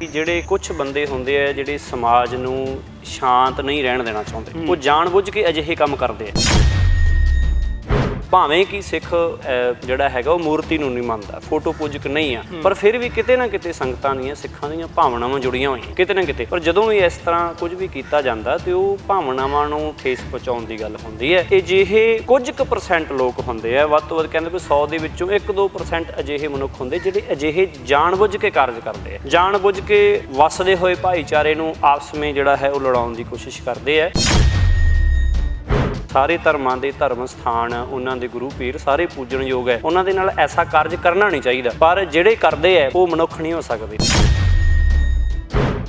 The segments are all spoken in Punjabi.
ਜਿਹੜੇ ਕੁਝ ਬੰਦੇ ਹੁੰਦੇ ਆ ਜਿਹੜੇ ਸਮਾਜ ਨੂੰ ਸ਼ਾਂਤ ਨਹੀਂ ਰਹਿਣ ਦੇਣਾ ਚਾਹੁੰਦੇ, ਉਹ ਜਾਣਬੁੱਝ ਕੇ ਅਜਿਹੇ ਕੰਮ ਕਰਦੇ ਆ। ਭਾਵੇਂ ਕਿ ਸਿੱਖ ਜਿਹੜਾ ਹੈਗਾ ਉਹ ਮੂਰਤੀ ਨੂੰ ਨਹੀਂ ਮੰਨਦਾ, ਫੋਟੋ ਪੂਜਕ ਨਹੀਂ ਆ, ਪਰ ਫਿਰ ਵੀ ਕਿਤੇ ਨਾ ਕਿਤੇ ਸੰਗਤਾਂ ਦੀਆਂ, ਸਿੱਖਾਂ ਦੀਆਂ ਭਾਵਨਾਵਾਂ ਜੁੜੀਆਂ ਹੋਈਆਂ ਕਿਤੇ ਨਾ ਕਿਤੇ। ਪਰ ਜਦੋਂ ਵੀ ਇਸ ਤਰ੍ਹਾਂ ਕੁਝ ਵੀ ਕੀਤਾ ਜਾਂਦਾ ਤੇ ਉਹ ਭਾਵਨਾਵਾਂ ਨੂੰ ਠੇਸ ਪਹੁੰਚਾਉਣ ਦੀ ਗੱਲ ਹੁੰਦੀ ਹੈ। ਇਹ ਜਿਹੇ ਕੁਝ ਕੁ % ਲੋਕ ਹੁੰਦੇ ਆ, ਵੱਧ ਤੋਂ ਵੱਧ ਕਹਿੰਦੇ ਵੀ 100 ਦੇ ਵਿੱਚੋਂ 1-2% ਅਜਿਹੇ ਮਨੁੱਖ ਹੁੰਦੇ ਜਿਹੜੇ ਅਜਿਹੇ ਜਾਣਬੁੱਝ ਕੇ ਕਾਰਜ ਕਰਦੇ ਆ, ਜਾਣਬੁੱਝ ਕੇ ਵਸਦੇ ਹੋਏ ਭਾਈਚਾਰੇ ਨੂੰ ਆਪਸ ਵਿੱਚ ਜਿਹੜਾ ਹੈ ਉਹ ਲੜਾਉਣ ਦੀ ਕੋਸ਼ਿਸ਼ ਕਰਦੇ ਆ। ਸਾਰੇ ਧਰਮਾਂ ਦੇ ਧਰਮ ਸਥਾਨ, ਉਹਨਾਂ ਦੇ ਗੁਰੂ ਪੀਰ ਸਾਰੇ ਪੂਜਣਯੋਗ ਹੈ, ਉਹਨਾਂ ਦੇ ਨਾਲ ਐਸਾ ਕਾਰਜ ਕਰਨਾ ਨਹੀਂ ਚਾਹੀਦਾ। ਪਰ ਜਿਹੜੇ ਕਰਦੇ ਹੈ ਉਹ ਮਨੁੱਖ ਨਹੀਂ ਹੋ ਸਕਦੇ।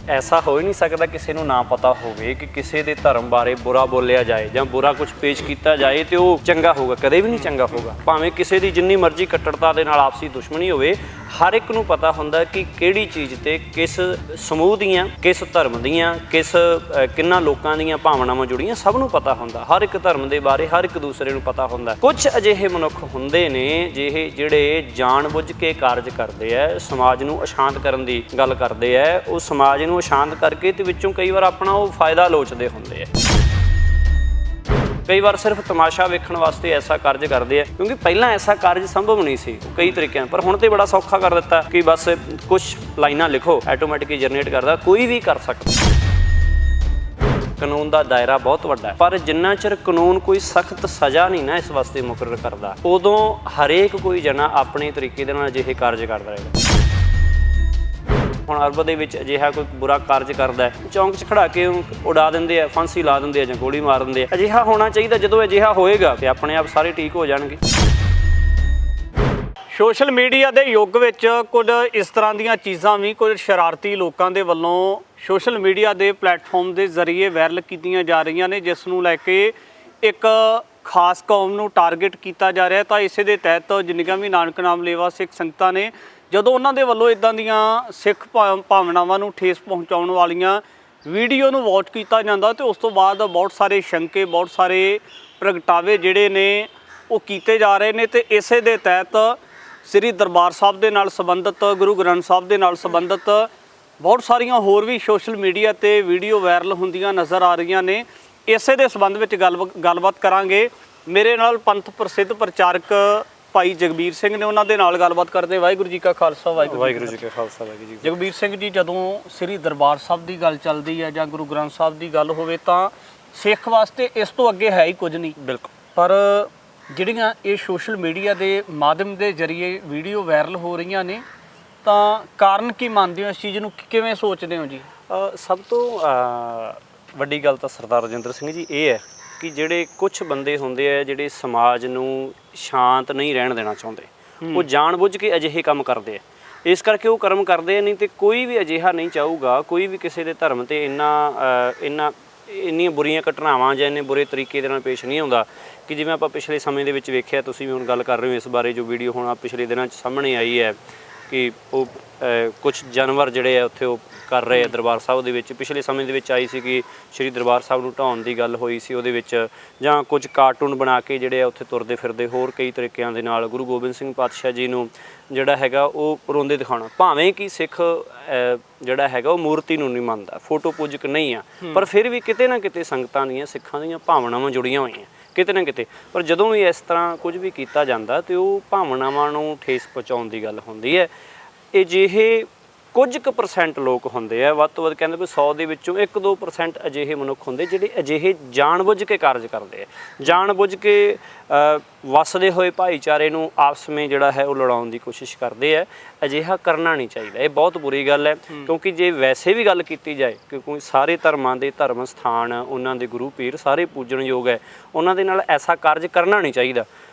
ਐਸਾ ਹੋ ਹੀ ਨਹੀਂ ਸਕਦਾ ਕਿਸੇ ਨੂੰ ਨਾ ਪਤਾ ਹੋਵੇ ਕਿ ਕਿਸੇ ਦੇ ਧਰਮ ਬਾਰੇ ਬੁਰਾ ਬੋਲਿਆ ਜਾਏ ਜਾਂ ਬੁਰਾ ਕੁਝ ਪੇਸ਼ ਕੀਤਾ ਜਾਏ ਤੇ ਉਹ ਚੰਗਾ ਹੋਊਗਾ, ਕਦੇ ਵੀ ਨਹੀਂ ਚੰਗਾ ਹੋਊਗਾ। ਭਾਵੇਂ ਕਿਸੇ ਦੀ ਜਿੰਨੀ ਮਰਜ਼ੀ ਕੱਟੜਤਾ ਦੇ ਨਾਲ ਆਪਸੀ ਦੁਸ਼ਮਣੀ ਹੋਵੇ, ਹਰ ਇੱਕ ਨੂੰ ਪਤਾ ਹੁੰਦਾ ਕਿ ਕਿਹੜੀ ਚੀਜ਼ ਤੇ ਕਿਸ ਸਮੂਹ ਦੀਆਂ, ਕਿਸ ਧਰਮ ਦੀਆਂ, ਕਿੰਨਾ ਲੋਕਾਂ ਦੀਆਂ ਭਾਵਨਾਵਾਂ ਜੁੜੀਆਂ, ਸਭ ਨੂੰ ਪਤਾ ਹੁੰਦਾ। ਹਰ ਇੱਕ ਧਰਮ ਦੇ ਬਾਰੇ ਹਰ ਇੱਕ ਦੂਸਰੇ ਨੂੰ ਪਤਾ ਹੁੰਦਾ। ਕੁਝ ਅਜਿਹੇ ਮਨੁੱਖ ਹੁੰਦੇ ਨੇ ਜਿਹੜੇ ਜਾਣਬੁੱਝ ਕੇ ਕਾਰਜ ਕਰਦੇ ਆ, ਸਮਾਜ ਨੂੰ ਅਸ਼ਾਂਤ ਕਰਨ ਦੀ ਗੱਲ ਕਰਦੇ ਆ। ਉਹ ਸਮਾਜ ਨੂੰ ਸ਼ਾਂਤ ਕਰਕੇ ਤੇ ਵਿੱਚੋਂ ਕਈ ਵਾਰ ਆਪਣਾ ਉਹ ਫਾਇਦਾ ਲੋਚਦੇ ਹੁੰਦੇ ਆ। ਕਈ ਵਾਰ ਸਿਰਫ ਤਮਾਸ਼ਾ ਵੇਖਣ ਵਾਸਤੇ ਐਸਾ ਕਾਰਜ ਕਰਦੇ ਆ, ਕਿਉਂਕਿ ਪਹਿਲਾਂ ਐਸਾ ਕਾਰਜ ਸੰਭਵ ਨਹੀਂ ਸੀ ਕਈ ਤਰੀਕਿਆਂ, ਪਰ ਹੁਣ ਤੇ ਬੜਾ ਸੌਖਾ ਕਰ ਦਿੱਤਾ ਕਿ ਬਸ ਕੁਝ ਲਾਈਨਾਂ ਲਿਖੋ, ਆਟੋਮੈਟਿਕਲੀ ਜਨਰੇਟ ਕਰਦਾ, ਕੋਈ ਵੀ ਕਰ ਸਕਦਾ। ਕਾਨੂੰਨ ਦਾ ਦਾਇਰਾ ਬਹੁਤ ਵੱਡਾ ਹੈ, ਪਰ ਜਿੰਨਾ ਚਿਰ ਕਾਨੂੰਨ ਕੋਈ ਸਖਤ ਸਜ਼ਾ ਨਹੀਂ ਨਾ ਇਸ ਵਾਸਤੇ ਮੁਕਰਰ ਕਰਦਾ, ਉਦੋਂ ਹਰੇਕ ਕੋਈ ਜਣਾ ਆਪਣੇ ਤਰੀਕੇ ਦੇ ਨਾਲ ਅਜਿਹੇ ਕਾਰਜ ਕਰਦਾ ਰਹੇਗਾ। ਹੁਣ ਅਰਬ ਦੇ ਵਿੱਚ ਅਜਿਹਾ ਕੋਈ ਬੁਰਾ ਕਾਰਜ ਕਰਦਾ ਹੈ, ਚੌਂਕ 'ਚ ਖੜਾ ਕੇ ਉਡਾ ਦਿੰਦੇ ਆ, ਫਾਂਸੀ ਲਾ ਦਿੰਦੇ ਆ ਜਾਂ ਗੋਲੀ ਮਾਰ ਦਿੰਦੇ ਆ। ਅਜਿਹਾ ਹੋਣਾ ਚਾਹੀਦਾ। ਜਦੋਂ ਅਜਿਹਾ ਹੋਏਗਾ ਤੇ ਆਪਣੇ ਆਪ ਸਾਰੇ ਠੀਕ ਹੋ ਜਾਣਗੇ। ਸੋਸ਼ਲ ਮੀਡੀਆ ਦੇ ਯੁੱਗ ਵਿੱਚ ਕੁਝ ਇਸ ਤਰ੍ਹਾਂ ਦੀਆਂ ਚੀਜ਼ਾਂ ਵੀ ਕੁਝ ਸ਼ਰਾਰਤੀ ਲੋਕਾਂ ਦੇ ਵੱਲੋਂ ਸੋਸ਼ਲ ਮੀਡੀਆ ਦੇ ਪਲੇਟਫਾਰਮ ਦੇ ਜ਼ਰੀਏ ਵਾਇਰਲ ਕੀਤੀਆਂ ਜਾ ਰਹੀਆਂ ਨੇ, ਜਿਸ ਨੂੰ ਲੈ ਕੇ ਇੱਕ ਖਾਸ ਕੌਮ ਨੂੰ ਟਾਰਗੇਟ ਕੀਤਾ ਜਾ ਰਿਹਾ। ਤਾਂ ਇਸੇ ਦੇ ਤਹਿਤ ਜਿੰਨੀਆਂ ਵੀ ਨਾਨਕ ਨਾਮ ਲੇਵਾ ਸਿੱਖ ਸੰਗਤਾਂ ਨੇ, ਜਦੋਂ ਉਹਨਾਂ ਦੇ ਵੱਲੋਂ ਇੱਦਾਂ ਦੀਆਂ ਸਿੱਖ ਭਾਵਨਾਵਾਂ ਨੂੰ ਠੇਸ ਪਹੁੰਚਾਉਣ ਵਾਲੀਆਂ ਵੀਡੀਓ ਨੂੰ ਵਾਚ ਕੀਤਾ ਜਾਂਦਾ ਤੇ ਉਸ ਤੋਂ ਬਾਅਦ ਬਹੁਤ ਸਾਰੇ ਸ਼ੰਕੇ, ਬਹੁਤ ਸਾਰੇ ਪ੍ਰਗਟਾਵੇ ਜਿਹੜੇ ਨੇ ਉਹ ਕੀਤੇ ਜਾ ਰਹੇ ਨੇ। ਤੇ ਇਸੇ ਦੇ ਤਹਿਤ ਸ੍ਰੀ ਦਰਬਾਰ ਸਾਹਿਬ ਦੇ ਨਾਲ ਸੰਬੰਧਿਤ, ਗੁਰੂ ਗ੍ਰੰਥ ਸਾਹਿਬ ਦੇ ਨਾਲ ਸੰਬੰਧਿਤ ਬਹੁਤ ਸਾਰੀਆਂ ਹੋਰ ਵੀ ਸੋਸ਼ਲ ਮੀਡੀਆ 'ਤੇ ਵੀਡੀਓ ਵਾਇਰਲ ਹੁੰਦੀਆਂ ਨਜ਼ਰ ਆ ਰਹੀਆਂ ਨੇ। ਇਸੇ ਦੇ ਸੰਬੰਧ ਵਿੱਚ ਗੱਲਬਾਤ ਕਰਾਂਗੇ। ਮੇਰੇ ਨਾਲ ਪੰਥ ਪ੍ਰਸਿੱਧ ਪ੍ਰਚਾਰਕ ਭਾਈ ਜਗਬੀਰ ਸਿੰਘ ਨੇ, ਉਹਨਾਂ ਦੇ ਨਾਲ ਗੱਲਬਾਤ ਕਰਦੇ। ਵਾਹਿਗੁਰੂ ਜੀ ਕਾ ਖਾਲਸਾ, ਵਾਹਿਗੁਰੂ ਜੀ ਕਾ ਖਾਲਸਾ, ਵਾਹਿਗੁਰੂ ਜੀ। ਜਗਬੀਰ ਸਿੰਘ ਜੀ, ਜਦੋਂ ਸ੍ਰੀ ਦਰਬਾਰ ਸਾਹਿਬ ਦੀ ਗੱਲ ਚੱਲਦੀ ਹੈ ਜਾਂ ਗੁਰੂ ਗ੍ਰੰਥ ਸਾਹਿਬ ਦੀ ਗੱਲ ਹੋਵੇ ਤਾਂ ਸਿੱਖ ਵਾਸਤੇ ਇਸ ਤੋਂ ਅੱਗੇ ਹੈ ਹੀ ਕੁਝ ਨਹੀਂ। ਬਿਲਕੁਲ। ਪਰ ਜਿਹੜੀਆਂ ਇਹ ਸੋਸ਼ਲ ਮੀਡੀਆ ਦੇ ਮਾਧਿਅਮ ਦੇ ਜ਼ਰੀਏ ਵੀਡੀਓ ਵਾਇਰਲ ਹੋ ਰਹੀਆਂ ਨੇ, ਤਾਂ ਕਾਰਨ ਕੀ ਮੰਨਦੇ ਹੋ ਇਸ ਚੀਜ਼ ਨੂੰ, ਕਿਵੇਂ ਸੋਚਦੇ ਹੋ ਜੀ? ਸਭ ਤੋਂ ਵੱਡੀ ਗੱਲ ਤਾਂ ਸਰਦਾਰ ਰਜਿੰਦਰ ਸਿੰਘ ਜੀ ਇਹ ਹੈ ਕਿ ਜਿਹੜੇ ਕੁਝ ਬੰਦੇ ਹੁੰਦੇ ਆ ਜਿਹੜੇ ਸਮਾਜ ਨੂੰ ਸ਼ਾਂਤ ਨਹੀਂ ਰਹਿਣ ਦੇਣਾ ਚਾਹੁੰਦੇ, ਉਹ ਜਾਣਬੁੱਝ ਕੇ ਅਜਿਹੇ ਕੰਮ ਕਰਦੇ ਆ। ਇਸ ਕਰਕੇ ਉਹ ਕਰਮ ਕਰਦੇ ਆ, ਨਹੀਂ ਤੇ ਕੋਈ ਵੀ ਅਜਿਹਾ ਨਹੀਂ ਚਾਹੂਗਾ, ਕੋਈ ਵੀ ਕਿਸੇ ਦੇ ਧਰਮ ਤੇ ਇੰਨੀਆਂ ਬੁਰੀਆਂ ਘਟਨਾਵਾਂ ਜਾਂ ਇੰਨੇ ਬੁਰੇ ਤਰੀਕੇ ਦੇ ਨਾਲ ਪੇਸ਼ ਨਹੀਂ ਆਉਂਦਾ ਕਿ ਜਿਵੇਂ ਆਪਾਂ ਪਿਛਲੇ ਸਮੇਂ ਦੇ ਵਿੱਚ ਵੇਖਿਆ। ਤੁਸੀਂ ਵੀ ਹੁਣ ਗੱਲ ਕਰ ਰਹੇ ਹੋ ਇਸ ਬਾਰੇ, ਜੋ ਵੀਡੀਓ ਹੁਣ ਪਿਛਲੇ ਦਿਨਾਂ 'ਚ ਸਾਹਮਣੇ ਆਈ ਹੈ ਕਿ ਉਹ ਕੁਝ ਜਾਨਵਰ ਜਿਹੜੇ ਆ ਉੱਥੇ ਉਹ ਕਰ ਰਹੇ ਆ ਦਰਬਾਰ ਸਾਹਿਬ ਦੇ ਵਿੱਚ। ਪਿਛਲੇ ਸਮੇਂ ਦੇ ਵਿੱਚ ਆਈ ਸੀ ਕਿ ਸ਼੍ਰੀ ਦਰਬਾਰ ਸਾਹਿਬ ਨੂੰ ਢਾਉਣ ਦੀ ਗੱਲ ਹੋਈ ਸੀ ਉਹਦੇ ਵਿੱਚ, ਜਾਂ ਕੁਝ ਕਾਰਟੂਨ ਬਣਾ ਕੇ ਜਿਹੜੇ ਆ ਉੱਥੇ ਤੁਰਦੇ ਫਿਰਦੇ, ਹੋਰ ਕਈ ਤਰੀਕਿਆਂ ਦੇ ਨਾਲ ਗੁਰੂ ਗੋਬਿੰਦ ਸਿੰਘ ਪਾਤਸ਼ਾਹ ਜੀ ਨੂੰ ਜਿਹੜਾ ਹੈਗਾ ਉਹ ਰੋਂਦੇ ਦਿਖਾਉਣਾ। ਭਾਵੇਂ ਕਿ ਸਿੱਖ ਜਿਹੜਾ ਹੈਗਾ ਉਹ ਮੂਰਤੀ ਨੂੰ ਨਹੀਂ ਮੰਨਦਾ, ਫੋਟੋ ਪੂਜਕ ਨਹੀਂ ਆ, ਪਰ ਫਿਰ ਵੀ ਕਿਤੇ ਨਾ ਕਿਤੇ ਸੰਗਤਾਂ ਦੀਆਂ, ਸਿੱਖਾਂ ਦੀਆਂ ਭਾਵਨਾਵਾਂ ਜੁੜੀਆਂ ਹੋਈਆਂ ਕਿਤੇ ਨਾ ਕਿਤੇ। ਪਰ ਜਦੋਂ ਵੀ ਇਸ ਤਰ੍ਹਾਂ ਕੁਝ ਵੀ ਕੀਤਾ ਜਾਂਦਾ ਤੇ ਉਹ ਭਾਵਨਾਵਾਂ ਨੂੰ ਠੇਸ ਪਹੁੰਚਾਉਣ ਦੀ ਗੱਲ ਹੁੰਦੀ ਹੈ। ਇਹ ਜਿਹੇ ਕੁਝ ਕੁ % ਲੋਕ ਹੁੰਦੇ ਆ, ਵੱਧ ਤੋਂ ਵੱਧ ਕਹਿੰਦੇ ਵੀ 100 ਦੇ ਵਿੱਚੋਂ 1-2% ਅਜਿਹੇ ਮਨੁੱਖ ਹੁੰਦੇ ਜਿਹੜੇ ਅਜਿਹੇ ਜਾਣਬੁੱਝ ਕੇ ਕਾਰਜ ਕਰਦੇ ਆ, ਜਾਣਬੁੱਝ ਕੇ ਵਸਦੇ ਹੋਏ ਭਾਈਚਾਰੇ ਨੂੰ ਆਪਸ ਵਿੱਚ ਜਿਹੜਾ ਹੈ ਉਹ ਲੜਾਉਣ ਦੀ ਕੋਸ਼ਿਸ਼ ਕਰਦੇ ਆ। ਅਜਿਹਾ ਕਰਨਾ ਨਹੀਂ ਚਾਹੀਦਾ, ਇਹ ਬਹੁਤ ਬੁਰੀ ਗੱਲ ਹੈ। ਕਿਉਂਕਿ ਜੇ ਵੈਸੇ ਵੀ ਗੱਲ ਕੀਤੀ ਜਾਏ, ਕਿਉਂਕਿ ਸਾਰੇ ਧਰਮਾਂ ਦੇ ਧਰਮ ਸਥਾਨ, ਉਹਨਾਂ ਦੇ ਗੁਰੂ ਪੀਰ ਸਾਰੇ ਪੂਜਣਯੋਗ ਹੈ, ਉਹਨਾਂ ਦੇ ਨਾਲ ਐਸਾ ਕਾਰਜ ਕਰਨਾ ਨਹੀਂ ਚਾਹੀਦਾ।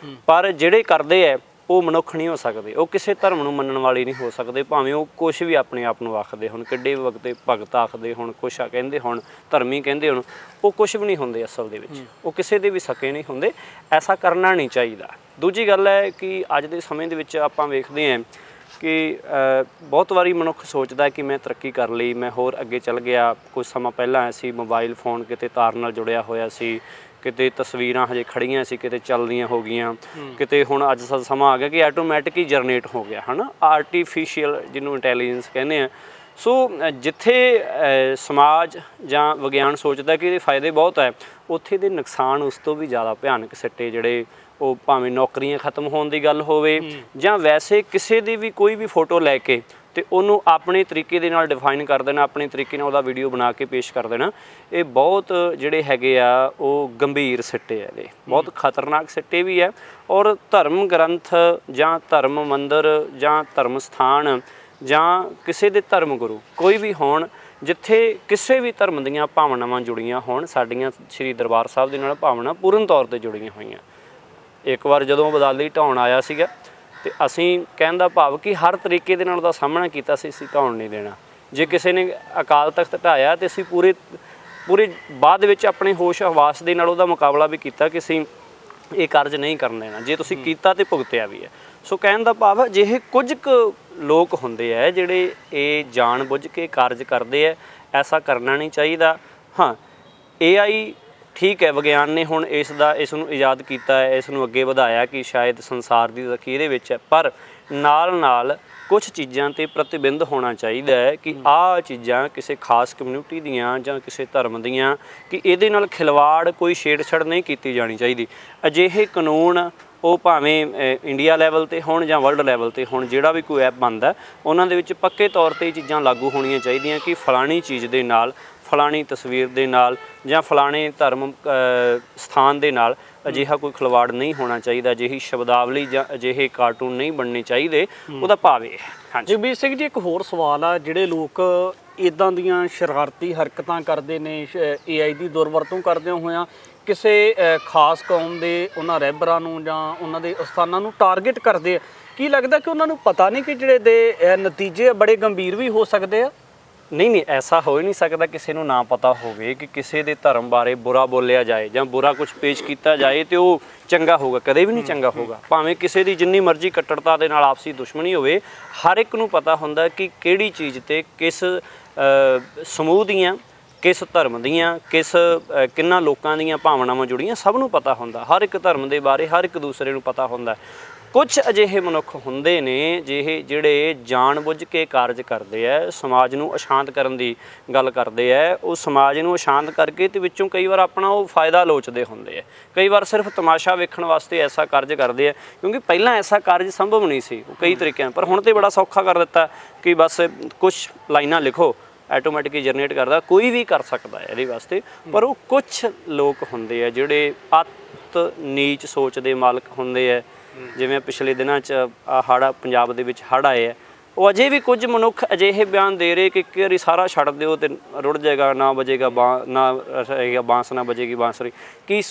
ਪਰ ਜਿਹੜੇ ਕਰਦੇ ਹੈ ਉਹ ਮਨੁੱਖ ਨਹੀਂ ਹੋ ਸਕਦੇ, ਉਹ ਕਿਸੇ ਧਰਮ ਨੂੰ ਮੰਨਣ ਵਾਲੇ ਨਹੀਂ ਹੋ ਸਕਦੇ, ਭਾਵੇਂ ਉਹ ਕੁਛ ਵੀ ਆਪਣੇ ਆਪ ਨੂੰ ਆਖਦੇ ਹੁਣ, ਕਿੱਡੇ ਵਕਤੇ ਭਗਤ ਆਖਦੇ ਹੁਣ, ਕੁਛ ਕਹਿੰਦੇ ਹੁਣ, ਧਰਮੀ ਕਹਿੰਦੇ ਹੁਣ, ਉਹ ਕੁਛ ਵੀ ਨਹੀਂ ਹੁੰਦੇ ਅਸਲ ਦੇ ਵਿੱਚ, ਉਹ ਕਿਸੇ ਦੇ ਵੀ ਸਕੇ ਨਹੀਂ ਹੁੰਦੇ। ਐਸਾ ਕਰਨਾ ਨਹੀਂ ਚਾਹੀਦਾ। ਦੂਜੀ ਗੱਲ ਹੈ ਕਿ ਅੱਜ ਦੇ ਸਮੇਂ ਦੇ ਵਿੱਚ ਆਪਾਂ ਵੇਖਦੇ ਹਾਂ ਕਿ ਬਹੁਤ ਵਾਰੀ ਮਨੁੱਖ ਸੋਚਦਾ ਕਿ ਮੈਂ ਤਰੱਕੀ ਕਰ ਲਈ, ਮੈਂ ਹੋਰ ਅੱਗੇ ਚੱਲ ਗਿਆ। ਕੁਝ ਸਮਾਂ ਪਹਿਲਾਂ ਸੀ ਮੋਬਾਈਲ ਫੋਨ ਕਿਤੇ ਤਾਰ ਨਾਲ ਜੁੜਿਆ ਹੋਇਆ ਸੀ, ਕਿਤੇ ਤਸਵੀਰਾਂ ਹਜੇ ਖੜੀਆਂ ਸੀ, ਕਿਤੇ ਚੱਲਦੀਆਂ ਹੋ ਗਈਆਂ, ਕਿਤੇ ਹੁਣ ਅੱਜ ਸਮਾਂ ਆ ਗਿਆ ਕਿ ਆਟੋਮੈਟਿਕ ਹੀ ਜਨਰੇਟ ਹੋ ਗਿਆ, ਹੈ ਨਾ, ਆਰਟੀਫਿਸ਼ੀਅਲ ਜਿਹਨੂੰ ਇੰਟੈਲੀਜੈਂਸ ਕਹਿੰਦੇ ਆ। ਸੋ ਜਿੱਥੇ ਸਮਾਜ ਜਾਂ ਵਿਗਿਆਨ ਸੋਚਦਾ ਕਿ ਇਹਦੇ ਫਾਇਦੇ ਬਹੁਤ ਹੈ, ਉੱਥੇ ਦੇ ਨੁਕਸਾਨ ਉਸ ਤੋਂ ਵੀ ਜ਼ਿਆਦਾ ਭਿਆਨਕ ਸਿੱਟੇ ਜਿਹੜੇ ਉਹ ਭਾਵੇਂ ਨੌਕਰੀਆਂ ਖਤਮ ਹੋਣ ਦੀ ਗੱਲ ਹੋਵੇ ਜਾਂ ਵੈਸੇ ਕਿਸੇ ਦੀ ਵੀ ਕੋਈ ਵੀ ਫੋਟੋ ਲੈ ਕੇ ਤੇ ਉਹਨੂੰ ਆਪਣੇ ਤਰੀਕੇ ਦੇ ਨਾਲ ਡਿਫਾਈਨ ਕਰ ਦੇਣਾ, ਆਪਣੇ ਤਰੀਕੇ ਨਾਲ ਉਹਦਾ ਵੀਡੀਓ ਬਣਾ ਕੇ ਪੇਸ਼ ਕਰ ਦੇਣਾ, ਇਹ ਬਹੁਤ ਜਿਹੜੇ ਹੈਗੇ ਆ ਉਹ ਗੰਭੀਰ ਸਿੱਟੇ ਆ, ਇਹਦੇ ਬਹੁਤ ਖਤਰਨਾਕ ਸਿੱਟੇ ਵੀ ਹੈ। ਔਰ ਧਰਮ ਗ੍ਰੰਥ ਜਾਂ ਧਰਮ ਮੰਦਰ ਜਾਂ ਧਰਮ ਸਥਾਨ ਜਾਂ ਕਿਸੇ ਦੇ ਧਰਮ ਗੁਰੂ ਕੋਈ ਵੀ ਹੋਣ, ਜਿੱਥੇ ਕਿਸੇ ਵੀ ਧਰਮ ਦੀਆਂ ਭਾਵਨਾਵਾਂ ਜੁੜੀਆਂ ਹੋਣ, ਸਾਡੀਆਂ ਸ੍ਰੀ ਦਰਬਾਰ ਸਾਹਿਬ ਦੇ ਨਾਲ ਭਾਵਨਾ ਪੂਰਨ ਤੌਰ 'ਤੇ ਜੁੜੀਆਂ ਹੋਈਆਂ। ਇੱਕ ਵਾਰ ਜਦੋਂ ਬਦਾਲੀ ਢਾਉਣ ਆਇਆ ਸੀਗਾ ਤੇ ਅਸੀਂ ਕਹਿਣ ਦਾ ਭਾਵ ਕਿ ਹਰ ਤਰੀਕੇ ਦੇ ਨਾਲ ਉਹਦਾ ਸਾਹਮਣਾ ਕੀਤਾ ਸੀ, ਅਸੀਂ ਢਾਉਣ ਨਹੀਂ ਦੇਣਾ। ਜੇ ਕਿਸੇ ਨੇ ਅਕਾਲ ਤਖਤ ਢਾਇਆ ਤੇ ਅਸੀਂ ਪੂਰੇ ਬਾਅਦ ਵਿੱਚ ਆਪਣੇ ਹੋਸ਼ ਹਵਾਸ ਦੇ ਨਾਲ ਉਹਦਾ ਮੁਕਾਬਲਾ ਵੀ ਕੀਤਾ ਕਿ ਅਸੀਂ ਇਹ ਕਾਰਜ ਨਹੀਂ ਕਰਨ ਦੇਣਾ, ਜੇ ਤੁਸੀਂ ਕੀਤਾ ਤੇ ਭੁਗਤਿਆ ਵੀ ਹੈ। ਸੋ ਕਹਿਣ ਦਾ ਭਾਵ ਅਜਿਹੇ ਕੁਝ ਕੁ ਲੋਕ ਹੁੰਦੇ ਹੈ ਜਿਹੜੇ ਇਹ ਜਾਣ ਬੁੱਝ ਕੇ ਕਾਰਜ ਕਰਦੇ ਹੈ, ਐਸਾ ਕਰਨਾ ਨਹੀਂ ਚਾਹੀਦਾ। ਹਾਂ, AI ਠੀਕ ਹੈ, ਵਿਗਿਆਨ ਨੇ ਹੁਣ ਇਸ ਨੂੰ ਇਜਾਦ ਕੀਤਾ ਹੈ, ਇਸ ਨੂੰ ਅੱਗੇ ਵਧਾਇਆ ਕਿ ਸ਼ਾਇਦ ਸੰਸਾਰ ਦੀ ਤਰੱਕੀ ਇਹਦੇ ਵਿੱਚ ਹੈ, ਪਰ ਨਾਲ ਕੁਝ ਚੀਜ਼ਾਂ 'ਤੇ ਪ੍ਰਤੀਬਿੰਬ ਹੋਣਾ ਚਾਹੀਦਾ ਹੈ ਕਿ ਆਹ ਚੀਜ਼ਾਂ ਕਿਸੇ ਖਾਸ ਕਮਿਊਨਿਟੀ ਦੀਆਂ ਜਾਂ ਕਿਸੇ ਧਰਮ ਦੀਆਂ, ਕਿ ਇਹਦੇ ਨਾਲ ਖਿਲਵਾੜ ਕੋਈ ਛੇੜਛਾੜ ਨਹੀਂ ਕੀਤੀ ਜਾਣੀ ਚਾਹੀਦੀ। ਅਜਿਹੇ ਕਾਨੂੰਨ ਉਹ ਭਾਵੇਂ ਇੰਡੀਆ ਲੈਵਲ 'ਤੇ ਹੋਣ ਜਾਂ ਵਰਲਡ ਲੈਵਲ 'ਤੇ ਹੋਣ, ਜਿਹੜਾ ਵੀ ਕੋਈ ਐਪ ਬਣਦਾ ਉਹਨਾਂ ਦੇ ਵਿੱਚ ਪੱਕੇ ਤੌਰ 'ਤੇ ਇਹ ਚੀਜ਼ਾਂ ਲਾਗੂ ਹੋਣੀਆਂ ਚਾਹੀਦੀਆਂ ਕਿ ਫਲਾਣੀ ਚੀਜ਼ ਦੇ ਨਾਲ, ਫਲਾਣੀ ਤਸਵੀਰ ਦੇ ਨਾਲ ਜਾਂ ਫਲਾਣੇ ਧਰਮ ਸਥਾਨ ਦੇ ਨਾਲ ਅਜਿਹਾ ਕੋਈ ਖਿਲਵਾੜ ਨਹੀਂ ਹੋਣਾ ਚਾਹੀਦਾ, ਅਜਿਹੀ ਸ਼ਬਦਾਵਲੀ ਜਾਂ ਅਜਿਹੇ ਕਾਰਟੂਨ ਨਹੀਂ ਬਣਨੇ ਚਾਹੀਦੇ। ਉਹਦਾ ਭਾਵ ਇਹ ਹੈ। ਹਾਂਜੀ ਜਗਬੀਰ ਸਿੰਘ ਜੀ, ਇੱਕ ਹੋਰ ਸਵਾਲ ਆ, ਜਿਹੜੇ ਲੋਕ ਇੱਦਾਂ ਦੀਆਂ ਸ਼ਰਾਰਤੀ ਹਰਕਤਾਂ ਕਰਦੇ ਨੇ, AI ਦੀ ਦੁਰਵਰਤੋਂ ਕਰਦਿਆਂ ਹੋਇਆਂ ਕਿਸੇ ਖਾਸ ਕੌਮ ਦੇ ਉਹਨਾਂ ਰਹਿਬਰਾਂ ਨੂੰ ਜਾਂ ਉਹਨਾਂ ਦੇ ਅਸਥਾਨਾਂ ਨੂੰ ਟਾਰਗੇਟ ਕਰਦੇ ਆ, ਕੀ ਲੱਗਦਾ ਕਿ ਉਹਨਾਂ ਨੂੰ ਪਤਾ ਨਹੀਂ ਕਿ ਜਿਹੜੇ ਦੇ ਨਤੀਜੇ ਬੜੇ ਗੰਭੀਰ ਵੀ ਹੋ ਸਕਦੇ ਆ? ਨਹੀਂ, ਐਸਾ ਹੋ ਹੀ ਨਹੀਂ ਸਕਦਾ ਕਿਸੇ ਨੂੰ ਨਾ ਪਤਾ ਹੋਵੇ ਕਿ ਕਿਸੇ ਦੇ ਧਰਮ ਬਾਰੇ ਬੁਰਾ ਬੋਲਿਆ ਜਾਏ ਜਾਂ ਬੁਰਾ ਕੁਝ ਪੇਸ਼ ਕੀਤਾ ਜਾਏ ਤੇ ਉਹ ਚੰਗਾ ਹੋਊਗਾ, ਕਦੇ ਵੀ ਨਹੀਂ ਚੰਗਾ ਹੋਊਗਾ। ਭਾਵੇਂ ਕਿਸੇ ਦੀ ਜਿੰਨੀ ਮਰਜ਼ੀ ਕੱਟੜਤਾ ਦੇ ਨਾਲ ਆਪਸੀ ਦੁਸ਼ਮਣੀ ਹੋਵੇ, ਹਰ ਇੱਕ ਨੂੰ ਪਤਾ ਹੁੰਦਾ ਕਿ ਕਿਹੜੀ ਚੀਜ਼ ਤੇ ਕਿਸ ਸਮੂਹ ਦੀਆਂ, ਕਿਸ ਧਰਮ ਦੀਆਂ, ਕਿੰਨਾਂ ਲੋਕਾਂ ਦੀਆਂ ਭਾਵਨਾਵਾਂ ਜੁੜੀਆਂ, ਸਭ ਨੂੰ ਪਤਾ ਹੁੰਦਾ। ਹਰ ਇੱਕ ਧਰਮ ਦੇ ਬਾਰੇ ਹਰ ਇੱਕ ਦੂਸਰੇ ਨੂੰ ਪਤਾ ਹੁੰਦਾ। ਕੁਝ ਅਜਿਹੇ ਮਨੁੱਖ ਹੁੰਦੇ ਨੇ ਜਿਹੜੇ ਜਾਣ ਬੁੱਝ ਕੇ ਕਾਰਜ ਕਰਦੇ ਹੈ, ਸਮਾਜ ਨੂੰ ਅਸ਼ਾਂਤ ਕਰਨ ਦੀ ਗੱਲ ਕਰਦੇ ਹੈ। ਉਹ ਸਮਾਜ ਨੂੰ ਅਸ਼ਾਂਤ ਕਰਕੇ ਤੇ ਵਿੱਚੋਂ ਕਈ ਵਾਰ ਆਪਣਾ ਉਹ ਫਾਇਦਾ ਲੋਚਦੇ ਹੁੰਦੇ ਹੈ, ਕਈ ਵਾਰ ਸਿਰਫ ਤਮਾਸ਼ਾ ਵੇਖਣ ਵਾਸਤੇ ਐਸਾ ਕਾਰਜ ਕਰਦੇ ਹੈ, ਕਿਉਂਕਿ ਪਹਿਲਾਂ ਐਸਾ ਕਾਰਜ ਸੰਭਵ ਨਹੀਂ ਸੀ ਉਹ ਕਈ ਤਰੀਕਿਆਂ, ਪਰ ਹੁਣ ਤੇ ਬੜਾ ਸੌਖਾ ਕਰ ਦਿੱਤਾ ਕਿ ਬਸ ਕੁਝ ਲਾਈਨਾਂ ਲਿਖੋ, ਆਟੋਮੈਟਿਕਲੀ ਜਨਰੇਟ ਕਰਦਾ, ਕੋਈ ਵੀ ਕਰ ਸਕਦਾ ਹੈ ਇਹਦੇ ਵਾਸਤੇ। ਪਰ ਉਹ ਕੁਝ ਲੋਕ ਹੁੰਦੇ ਆ ਜਿਹੜੇ ਅਤ ਨੀਚ ਸੋਚ ਦੇ ਮਾਲਕ ਹੁੰਦੇ ਹੈ। ਜਿਵੇਂ ਪਿਛਲੇ ਦਿਨਾਂ 'ਚ ਹੜ੍ਹ ਪੰਜਾਬ ਦੇ ਵਿੱਚ ਹੜ੍ਹ ਆਏ ਹੈ, ਉਹ ਅਜੇ ਵੀ ਕੁਝ ਮਨੁੱਖ ਅਜਿਹੇ ਬਿਆਨ ਦੇ ਰਹੇ ਕਿ ਇੱਕ ਵਾਰੀ ਸਾਰਾ ਛੱਡ ਦਿਓ ਤੇ ਰੁੜ ਜਾਏਗਾ, ਨਾ ਵਜੇਗਾ ਨਾ ਰਹੇਗਾ ਬਾਂਸ, ਨਾ ਵਜੇਗੀ ਬਾਂਸੁਰੀ। ਕੀ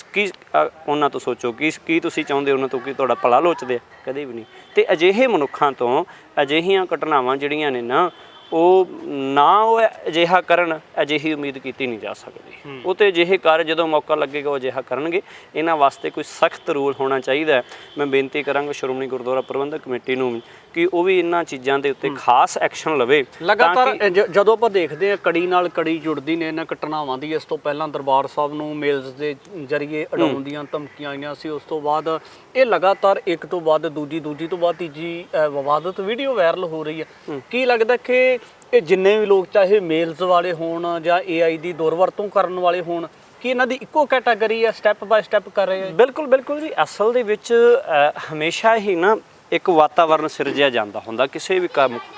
ਉਹਨਾਂ ਤੋਂ ਸੋਚੋ, ਕੀ ਤੁਸੀਂ ਚਾਹੁੰਦੇ ਉਹਨਾਂ ਤੋਂ ਕਿ ਤੁਹਾਡਾ ਭਲਾ ਲੋਚਦੇ ਆ? ਕਦੇ ਵੀ ਨਹੀਂ। ਅਤੇ ਅਜਿਹੇ ਮਨੁੱਖਾਂ ਤੋਂ ਅਜਿਹੀਆਂ ਘਟਨਾਵਾਂ ਜਿਹੜੀਆਂ ਨੇ ਨਾ, ਉਹ ਅਜਿਹਾ ਕਰਨ, ਅਜਿਹੀ ਉਮੀਦ ਕੀਤੀ ਨਹੀਂ ਜਾ ਸਕਦੀ। ਉਹ ਤਾਂ ਅਜਿਹੇ ਕਾਰਜ ਜਦੋਂ ਮੌਕਾ ਲੱਗੇਗਾ ਉਹ ਅਜਿਹਾ ਕਰਨਗੇ। ਇਹਨਾਂ ਵਾਸਤੇ ਕੋਈ ਸਖਤ ਰੂਲ ਹੋਣਾ ਚਾਹੀਦਾ। ਮੈਂ ਬੇਨਤੀ ਕਰਾਂਗਾ ਸ਼੍ਰੋਮਣੀ ਗੁਰਦੁਆਰਾ ਪ੍ਰਬੰਧਕ ਕਮੇਟੀ ਨੂੰ ਵੀ ਕਿ ਉਹ ਵੀ ਇਹਨਾਂ ਚੀਜ਼ਾਂ ਦੇ ਉੱਤੇ ਖਾਸ ਐਕਸ਼ਨ ਲਵੇ। ਲਗਾਤਾਰ ਜਦੋਂ ਆਪਾਂ ਦੇਖਦੇ ਹਾਂ ਕੜੀ ਨਾਲ ਕੜੀ ਜੁੜਦੀ ਨੇ ਇਹਨਾਂ ਘਟਨਾਵਾਂ ਦੀ। ਇਸ ਤੋਂ ਪਹਿਲਾਂ ਦਰਬਾਰ ਸਾਹਿਬ ਨੂੰ ਮੇਲਸ ਦੇ ਜ਼ਰੀਏ ਉਡਾਉਣ ਦੀਆਂ ਧਮਕੀਆਂ ਆਈਆਂ ਸੀ, ਉਸ ਤੋਂ ਬਾਅਦ ਇਹ ਲਗਾਤਾਰ ਇੱਕ ਤੋਂ ਬਾਅਦ ਦੂਜੀ ਤੋਂ ਬਾਅਦ ਤੀਜੀ ਵਿਵਾਦਤ ਵੀਡੀਓ ਵਾਇਰਲ ਹੋ ਰਹੀ ਹੈ। ਕੀ ਲੱਗਦਾ ਕਿ ਇਹ ਜਿੰਨੇ ਵੀ ਲੋਕ, ਚਾਹੇ ਮੇਲਸ ਵਾਲੇ ਹੋਣ ਜਾਂ AI ਦੀ ਦੁਰਵਰਤੋਂ ਕਰਨ ਵਾਲੇ ਹੋਣ, ਕੀ ਇਹਨਾਂ ਦੀ ਇੱਕੋ ਕੈਟਾਗਰੀ ਹੈ, ਸਟੈਪ ਬਾਏ ਸਟੈਪ ਕਰ ਰਹੇ ਆ? ਬਿਲਕੁਲ ਜੀ। ਅਸਲ ਦੇ ਵਿੱਚ ਹਮੇਸ਼ਾ ਹੀ ਨਾ ਇੱਕ ਵਾਤਾਵਰਨ ਸਿਰਜਿਆ ਜਾਂਦਾ ਹੁੰਦਾ ਕਿਸੇ ਵੀ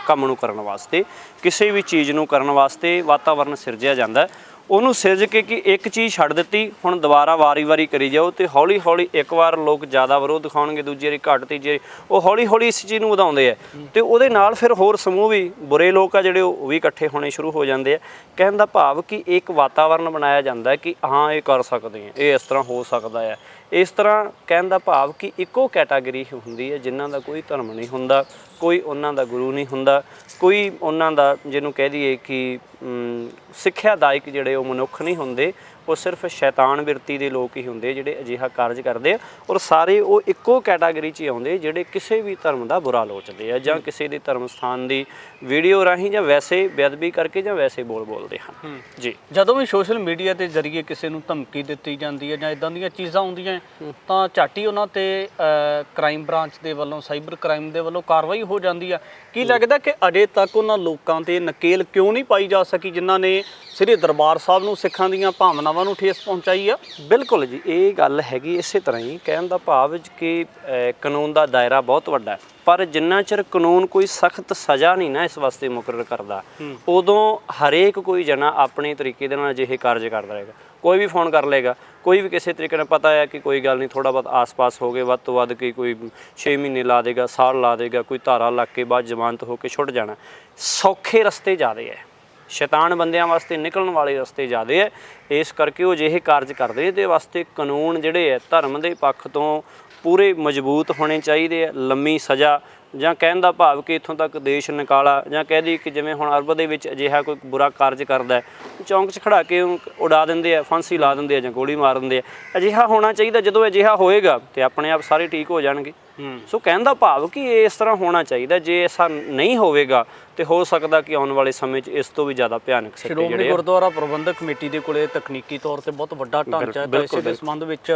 ਕੰਮ ਨੂੰ ਕਰਨ ਵਾਸਤੇ, ਕਿਸੇ ਵੀ ਚੀਜ਼ ਨੂੰ ਕਰਨ ਵਾਸਤੇ ਵਾਤਾਵਰਨ ਸਿਰਜਿਆ ਜਾਂਦਾ। ਉਹਨੂੰ ਸਿਰਜ ਕੇ ਕਿ ਇੱਕ ਚੀਜ਼ ਛੱਡ ਦਿੱਤੀ, ਹੁਣ ਦੁਬਾਰਾ ਵਾਰੀ ਕਰੀ ਜਾਓ ਤੇ ਹੌਲੀ ਇੱਕ ਵਾਰ ਲੋਕ ਜ਼ਿਆਦਾ ਵਿਰੋਧ ਦਿਖਾਉਣਗੇ, ਦੂਜੀ ਵਾਰੀ ਘੱਟ, ਤੀਜੀ ਵਾਰੀ ਉਹ ਹੌਲੀ ਇਸ ਚੀਜ਼ ਨੂੰ ਵਧਾਉਂਦੇ ਆ ਤੇ ਉਹਦੇ ਨਾਲ ਫਿਰ ਹੋਰ ਸਮੂਹ ਵੀ ਬੁਰੇ ਲੋਕ ਆ ਜਿਹੜੇ ਉਹ ਵੀ ਇਕੱਠੇ ਹੋਣੇ ਸ਼ੁਰੂ ਹੋ ਜਾਂਦੇ ਆ। ਕਹਿਣ ਦਾ ਭਾਵ ਕਿ ਇੱਕ ਵਾਤਾਵਰਨ ਬਣਾਇਆ ਜਾਂਦਾ ਕਿ ਹਾਂ ਇਹ ਕਰ ਸਕਦੇ ਆ, ਇਹ ਇਸ ਤਰ੍ਹਾਂ ਹੋ ਸਕਦਾ ਹੈ। ਇਸ ਤਰ੍ਹਾਂ ਕਹਿਣ ਦਾ ਭਾਵ ਕਿ ਇੱਕੋ ਕੈਟਾਗਰੀ ਹੁੰਦੀ ਹੈ ਜਿਨ੍ਹਾਂ ਦਾ ਕੋਈ ਧਰਮ ਨਹੀਂ ਹੁੰਦਾ, ਕੋਈ ਉਹਨਾਂ ਦਾ ਗੁਰੂ ਨਹੀਂ ਹੁੰਦਾ, ਕੋਈ ਉਹਨਾਂ ਦਾ ਜਿਹਨੂੰ ਕਹਿ ਦਈਏ ਕਿ ਸਿੱਖਿਆਦਾਇਕ ਜਿਹੜੇ ਉਹ ਮਨੁੱਖ ਨਹੀਂ ਹੁੰਦੇ। ਉਹ ਸਿਰਫ ਸ਼ੈਤਾਨ ਬਿਰਤੀ ਦੇ ਲੋਕ ਹੀ ਹੁੰਦੇ ਜਿਹੜੇ ਅਜਿਹਾ ਕਾਰਜ ਕਰਦੇ ਆ, ਔਰ ਸਾਰੇ ਉਹ ਇੱਕੋ ਕੈਟਾਗਰੀ 'ਚ ਹੀ ਆਉਂਦੇ ਜਿਹੜੇ ਕਿਸੇ ਵੀ ਧਰਮ ਦਾ ਬੁਰਾ ਲੋਚਦੇ ਆ ਜਾਂ ਕਿਸੇ ਦੇ ਧਰਮ ਸਥਾਨ ਦੀ ਵੀਡੀਓ ਰਾਹੀਂ ਜਾਂ ਵੈਸੇ ਬੇਅਦਬੀ ਕਰਕੇ ਜਾਂ ਵੈਸੇ ਬੋਲਦੇ ਹਨ ਜੀ। ਜਦੋਂ ਵੀ ਸੋਸ਼ਲ ਮੀਡੀਆ ਦੇ ਜ਼ਰੀਏ ਕਿਸੇ ਨੂੰ ਧਮਕੀ ਦਿੱਤੀ ਜਾਂਦੀ ਹੈ ਜਾਂ ਇਦਾਂ ਦੀਆਂ ਚੀਜ਼ਾਂ ਆਉਂਦੀਆਂ ਤਾਂ ਝੱਟ ਹੀ ਉਹਨਾਂ ਤੇ ਕ੍ਰਾਈਮ ਬ੍ਰਾਂਚ ਦੇ ਵੱਲੋਂ, ਸਾਈਬਰ ਕ੍ਰਾਈਮ ਦੇ ਵੱਲੋਂ ਕਾਰਵਾਈ ਹੋ ਜਾਂਦੀ ਆ। ਕੀ ਲੱਗਦਾ ਕਿ ਅਜੇ ਤੱਕ ਉਹਨਾਂ ਲੋਕਾਂ ਤੇ ਨਕੇਲ ਕਿਉਂ ਨਹੀਂ ਪਾਈ ਜਾ ਸਕੀ ਜਿਨ੍ਹਾਂ ਨੇ ਸ੍ਰੀ ਦਰਬਾਰ ਸਾਹਿਬ ਨੂੰ ਸਿੱਖਾਂ ਦੀਆਂ ਭਾਵਨਾਵਾਂ ਨੂੰ ਠੇਸ ਪਹੁੰਚਾਈ ਆ? ਬਿਲਕੁਲ ਜੀ, ਇਹ ਗੱਲ ਹੈਗੀ ਇਸੇ ਤਰ੍ਹਾਂ ਹੀ। ਕਹਿਣ ਦਾ ਭਾਵ ਕਿ ਕਾਨੂੰਨ ਦਾ ਦਾਇਰਾ ਬਹੁਤ ਵੱਡਾ ਹੈ, ਪਰ ਜਿੰਨਾ ਚਿਰ ਕਾਨੂੰਨ ਕੋਈ ਸਖਤ ਸਜ਼ਾ ਨਹੀਂ ਨਾ ਇਸ ਵਾਸਤੇ ਮੁਕਰਰ ਕਰਦਾ, ਉਦੋਂ ਹਰੇਕ ਕੋਈ ਜਣਾ ਆਪਣੇ ਤਰੀਕੇ ਦੇ ਨਾਲ ਅਜਿਹੇ ਕਾਰਜ ਕਰਦਾ ਰਹੇਗਾ। ਕੋਈ ਵੀ ਫੋਨ ਕਰ ਲਏਗਾ, ਕੋਈ ਵੀ ਕਿਸੇ ਤਰੀਕੇ ਨਾਲ ਪਤਾ ਹੈ ਕਿ ਕੋਈ ਗੱਲ ਨਹੀਂ, ਥੋੜ੍ਹਾ ਬਹੁਤ ਆਸ-ਪਾਸ ਹੋ ਗਏ, ਵੱਧ ਤੋਂ ਵੱਧ ਕੋਈ 6 ਮਹੀਨੇ ਲਾ ਦੇਗਾ, ਸਾਲ ਲਾ ਦੇਗਾ, ਕੋਈ ਧਾਰਾ ਲੱਗ ਕੇ ਬਾਅਦ ਜ਼ਮਾਨਤ ਹੋ ਕੇ ਛੁੱਟ ਜਾਣਾ। ਸੌਖੇ ਰਸਤੇ ਜ਼ਿਆਦੇ ਹੈ, ਸ਼ੈਤਾਨ ਬੰਦਿਆਂ ਵਾਸਤੇ ਨਿਕਲਣ ਵਾਲੇ ਰਸਤੇ ਜ਼ਿਆਦੇ ਹੈ, ਇਸ ਕਰਕੇ ਉਹ ਅਜਿਹੇ ਕਾਰਜ ਕਰਦੇ। ਇਹਦੇ ਵਾਸਤੇ ਕਾਨੂੰਨ ਜਿਹੜੇ ਹੈ ਧਰਮ ਦੇ ਪੱਖ ਤੋਂ ਪੂਰੇ ਮਜ਼ਬੂਤ ਹੋਣੇ ਚਾਹੀਦੇ ਹੈ। ਲੰਮੀ ਸਜ਼ਾ ਜਾਂ ਕਹਿਣ ਦਾ ਭਾਵ ਕਿ ਇੱਥੋਂ ਤੱਕ ਦੇਸ਼ ਨਿਕਾਲਾ, ਜਾਂ ਕਹਿ ਦਈਏ ਕਿ ਜਿਵੇਂ ਹੁਣ ਅਰਬ ਦੇ ਵਿੱਚ ਅਜਿਹਾ ਕੋਈ ਬੁਰਾ ਕਾਰਜ ਕਰਦਾ ਹੈ, ਚੌਂਕ 'ਚ ਖੜਾ ਕੇ ਉਡਾ ਦਿੰਦੇ ਆ, ਫਾਂਸੀ ਲਾ ਦਿੰਦੇ ਆ ਜਾਂ ਗੋਲੀ ਮਾਰ ਦਿੰਦੇ ਆ। ਅਜਿਹਾ ਹੋਣਾ ਚਾਹੀਦਾ। ਜਦੋਂ ਅਜਿਹਾ ਹੋਏਗਾ ਤੇ ਆਪਣੇ ਆਪ ਸਾਰੇ ਠੀਕ ਹੋ ਜਾਣਗੇ। ਸੋ ਕਹਿਣ ਦਾ ਭਾਵ ਕਿ ਇਸ ਤਰ੍ਹਾਂ ਹੋਣਾ ਚਾਹੀਦਾ। ਜੇ ਐਸਾ ਨਹੀਂ ਹੋਵੇਗਾ ਤੇ ਹੋ ਸਕਦਾ ਕਿ ਆਉਣ ਵਾਲੇ ਸਮੇਂ 'ਚ ਇਸ ਤੋਂ ਵੀ ਜ਼ਿਆਦਾ ਭਿਆਨਕ ਸਿੱਟੇ ਜਿਹੜੇ ਸ਼੍ਰੋਮਣੀ ਗੁਰਦੁਆਰਾ ਪ੍ਰਬੰਧਕ ਕਮੇਟੀ ਦੇ ਕੋਲੇ ਤਕਨੀਕੀ ਤੌਰ ਤੇ ਬਹੁਤ ਵੱਡਾ ਢਾਂਚਾ ਹੈ। ਇਸੇ ਦੇ ਸੰਬੰਧ ਵਿੱਚ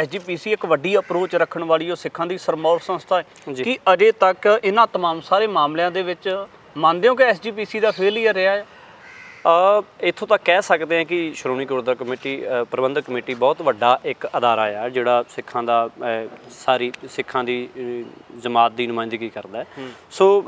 SGPC ਇੱਕ ਵੱਡੀ ਅਪਰੋਚ ਰੱਖਣ ਵਾਲੀ ਉਹ ਸਿੱਖਾਂ ਦੀ ਸਰਮੌਰ ਸੰਸਥਾ ਹੈ। ਕਿ ਅਜੇ ਤੱਕ ਇਹਨਾਂ ਤਮਾਮ ਸਾਰੇ ਮਾਮਲਿਆਂ ਦੇ ਵਿੱਚ ਮੰਨਦੇ ਹੋ ਕਿ SGPC ਦਾ ਫੇਲੀਅਰ ਰਿਹਾ ਹੈ? ਇੱਥੋਂ ਤੱਕ ਕਹਿ ਸਕਦੇ ਹਾਂ ਕਿ ਸ਼੍ਰੋਮਣੀ ਗੁਰਦੁਆਰਾ ਕਮੇਟੀ ਪ੍ਰਬੰਧਕ ਕਮੇਟੀ ਬਹੁਤ ਵੱਡਾ ਇੱਕ ਅਦਾਰਾ ਆ ਜਿਹੜਾ ਸਿੱਖਾਂ ਦਾ ਸਾਰੀ ਸਿੱਖਾਂ ਦੀ ਜਮਾਤ ਦੀ ਨੁਮਾਇੰਦਗੀ ਕਰਦਾ ਹੈ। ਸੋ